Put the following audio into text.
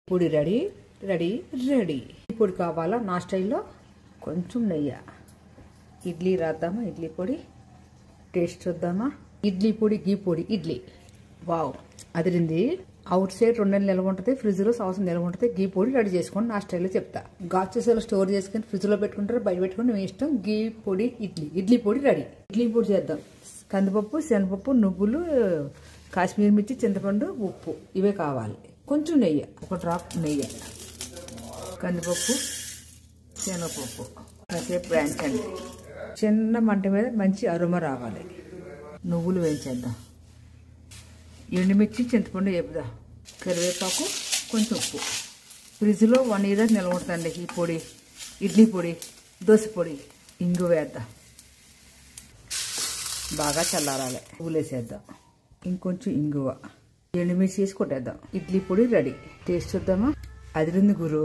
పొడి ready ready ready. పొడి కావాలా నా స్టైల్లో కొంచెం నెయ్యి. ఇడ్లీ రాద్దామా, ఇడ్లీ పొడి టేస్ట్ చూద్దామా. ఇడ్లీ పొడి గీ పొడి ఇడ్లీ. వావ్ అదిరింది. అవుట్ సైడ్ 2 నెలలు నిల్వ ఉంటుంది, ఫ్రిడ్జ్లో సంవత్సరం నిల్వ ఉంటుంది. గీ పొడి రెడీ చేసుకోండి నా స్టైల్లో చెప్తా. గాజులో స్టోర్ చేసుకుని ఫ్రిడ్జ్లో పెట్టుకుంటారు, బయట పెట్టుకుని మీ ఇష్టం. గీ పొడి ఇడ్లీ, ఇడ్లీ పొడి రెడీ. ఇడ్లీ పొడి చేద్దాం. కందిపప్పు, శనగపప్పు, నువ్వులు, కాశ్మీర్ మిర్చి, చింతపండు, ఉప్పు ఇవే కావాలి. కొంచెం నెయ్యి, ఒక డ్రాప్ నెయ్యి, కందిపప్పు, శనగపప్పు కాసేపు వేయించండి. చిన్న మంట మీద మంచి అరుమ రావాలి. నువ్వులు వేయించేద్దాం. ఎండుమిర్చి, చింతపండు వేపుదాం. కరివేపాకు, కొంచెం ఉప్పు. ఫ్రిడ్జ్లో 1 ఇయర్ నిల్వ ఉంటుందండి ఈ పొడి. ఇడ్లీ పొడి, దోశ పొడి. ఇంగు వేద్దాం, బాగా చల్లారాలి. పువ్వులు వేసేద్దాం, ఇంకొంచెం ఇంగువ, ఎండుమిర్చి వేసి కొట్టేద్దాం. ఇడ్లీ పొడి రెడీ. టేస్ట్ చూద్దామా. అదిరింది గురు.